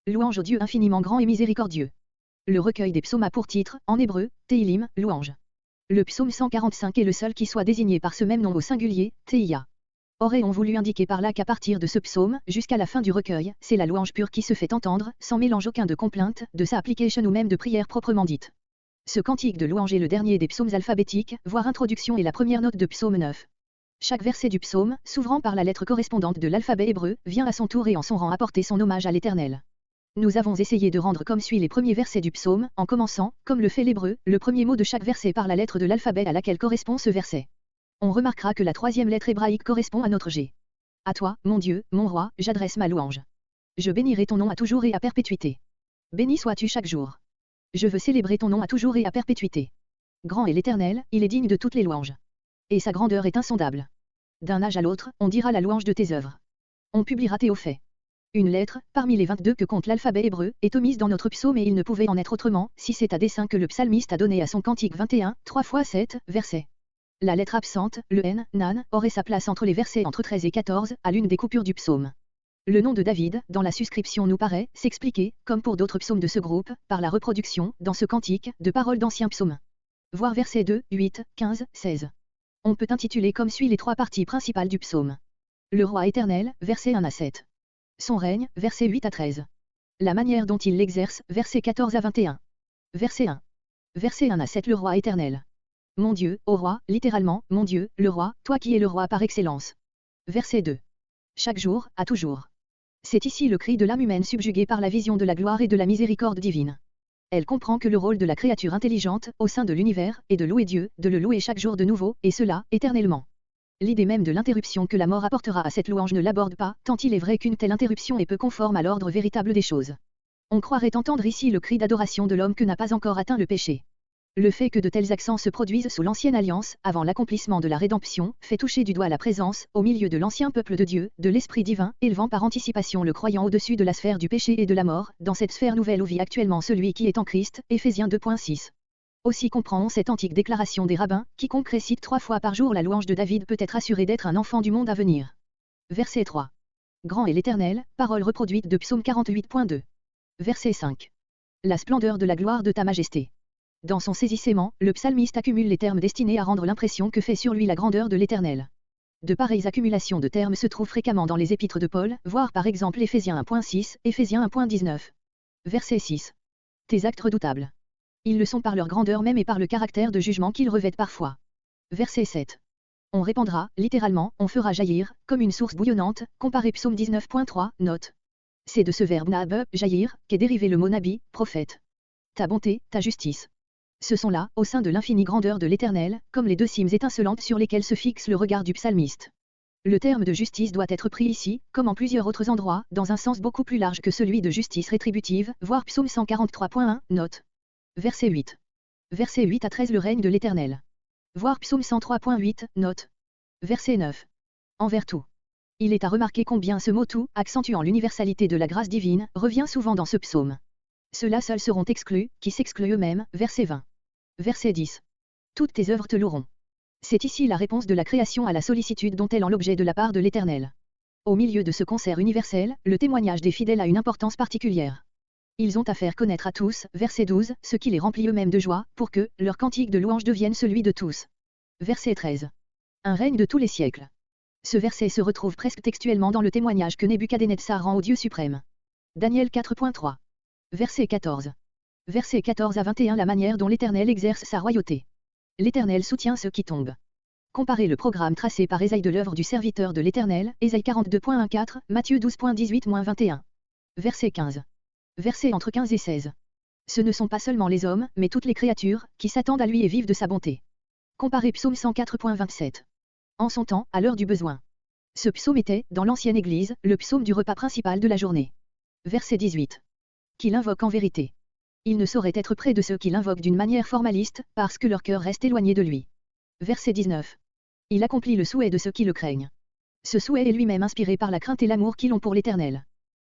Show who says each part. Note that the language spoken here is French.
Speaker 1: Louange au Dieu infiniment grand et miséricordieux. Le recueil des psaumes a pour titre, en hébreu, Tehillim, louange. Le psaume 145 est le seul qui soit désigné par ce même nom au singulier, Tehia. Aurait-on voulu indiquer par là qu'à partir de ce psaume, jusqu'à la fin du recueil, c'est la louange pure qui se fait entendre, sans mélange aucun de complainte, de sa application ou même de prière proprement dite. Ce cantique de louange est le dernier des psaumes alphabétiques, voire introduction et la première note de psaume 9. Chaque verset du psaume, s'ouvrant par la lettre correspondante de l'alphabet hébreu, vient à son tour et en son rang apporter son hommage à l'Éternel. Nous avons essayé de rendre comme suit les premiers versets du psaume, en commençant, comme le fait l'hébreu, le premier mot de chaque verset par la lettre de l'alphabet à laquelle correspond ce verset. On remarquera que la troisième lettre hébraïque correspond à notre G. À toi, mon Dieu, mon roi, j'adresse ma louange. Je bénirai ton nom à toujours et à perpétuité. Béni sois-tu chaque jour. Je veux célébrer ton nom à toujours et à perpétuité. Grand est l'Éternel, il est digne de toutes les louanges. Et sa grandeur est insondable. D'un âge à l'autre, on dira la louange de tes œuvres. On publiera tes hauts faits. Une lettre, parmi les 22 que compte l'alphabet hébreu, est omise dans notre psaume et il ne pouvait en être autrement, si c'est à dessein que le psalmiste a donné à son cantique 21, 3 x 7, versets. La lettre absente, le N, Nan, aurait sa place entre les versets entre 13 et 14, à l'une des coupures du psaume. Le nom de David, dans la suscription nous paraît, s'expliquer, comme pour d'autres psaumes de ce groupe, par la reproduction, dans ce cantique, de paroles d'anciens psaumes. Voir versets 2, 8, 15, 16. On peut intituler comme suit les trois parties principales du psaume. Le roi éternel, versets 1 à 7. Son règne, versets 8 à 13. La manière dont il l'exerce, versets 14 à 21. Verset 1. Verset 1 à 7. Le roi éternel. Mon Dieu, ô roi, littéralement, mon Dieu, le roi, toi qui es le roi par excellence. Verset 2. Chaque jour, à toujours. C'est ici le cri de l'âme humaine subjuguée par la vision de la gloire et de la miséricorde divine. Elle comprend que le rôle de la créature intelligente, au sein de l'univers, est de louer Dieu, de le louer chaque jour de nouveau, et cela, éternellement. L'idée même de l'interruption que la mort apportera à cette louange ne l'aborde pas, tant il est vrai qu'une telle interruption est peu conforme à l'ordre véritable des choses. On croirait entendre ici le cri d'adoration de l'homme que n'a pas encore atteint le péché. Le fait que de tels accents se produisent sous l'ancienne alliance, avant l'accomplissement de la rédemption, fait toucher du doigt la présence, au milieu de l'ancien peuple de Dieu, de l'Esprit divin, élevant par anticipation le croyant au-dessus de la sphère du péché et de la mort, dans cette sphère nouvelle où vit actuellement celui qui est en Christ, Éphésiens 2.6. Aussi comprend-on cette antique déclaration des rabbins, quiconque récite 3 fois par jour la louange de David peut être assuré d'être un enfant du monde à venir. Verset 3. Grand est l'Éternel, parole reproduite de Psaume 48.2. Verset 5. La splendeur de la gloire de ta majesté. Dans son saisissement, le psalmiste accumule les termes destinés à rendre l'impression que fait sur lui la grandeur de l'Éternel. De pareilles accumulations de termes se trouvent fréquemment dans les épîtres de Paul, voire par exemple Éphésiens 1.6, Éphésiens 1.19. Verset 6. Tes actes redoutables. Ils le sont par leur grandeur même et par le caractère de jugement qu'ils revêtent parfois. Verset 7. On répandra, littéralement, on fera jaillir, comme une source bouillonnante, comparé Psaume 19.3, note. C'est de ce verbe nab, jaillir, qu'est dérivé le mot nabi, prophète. Ta bonté, ta justice. Ce sont là, au sein de l'infinie grandeur de l'Éternel, comme les deux cimes étincelantes sur lesquelles se fixe le regard du psalmiste. Le terme de justice doit être pris ici, comme en plusieurs autres endroits, dans un sens beaucoup plus large que celui de justice rétributive, voire Psaume 143.1, note. Verset 8. Verset 8 à 13. Le règne de l'Éternel. Voir Psaume 103.8, note. Verset 9. Envers tout. Il est à remarquer combien ce mot tout, accentuant l'universalité de la grâce divine, revient souvent dans ce psaume. Ceux-là seuls seront exclus, qui s'excluent eux-mêmes, verset 20. Verset 10. Toutes tes œuvres te loueront. C'est ici la réponse de la création à la sollicitude dont elle en l'objet de la part de l'Éternel. Au milieu de ce concert universel, le témoignage des fidèles a une importance particulière. Ils ont à faire connaître à tous, verset 12, ce qui les remplit eux-mêmes de joie, pour que, leur cantique de louange devienne celui de tous. Verset 13. Un règne de tous les siècles. Ce verset se retrouve presque textuellement dans le témoignage que Nebuchadnezzar rend au Dieu suprême. Daniel 4.3. Verset 14. Verset 14 à 21. La manière dont l'Éternel exerce sa royauté. L'Éternel soutient ceux qui tombent. Comparez le programme tracé par Ésaïe de l'œuvre du serviteur de l'Éternel, Ésaïe 42.14, Matthieu 12.18-21. Verset 15. Versets entre 15 et 16. Ce ne sont pas seulement les hommes, mais toutes les créatures, qui s'attendent à lui et vivent de sa bonté. Comparez Psaume 104.27. En son temps, à l'heure du besoin. Ce psaume était, dans l'ancienne Église, le psaume du repas principal de la journée. Verset 18. Qui l'invoque en vérité. Il ne saurait être près de ceux qui l'invoquent d'une manière formaliste, parce que leur cœur reste éloigné de lui. Verset 19. Il accomplit le souhait de ceux qui le craignent. Ce souhait est lui-même inspiré par la crainte et l'amour qu'ils ont pour l'Éternel.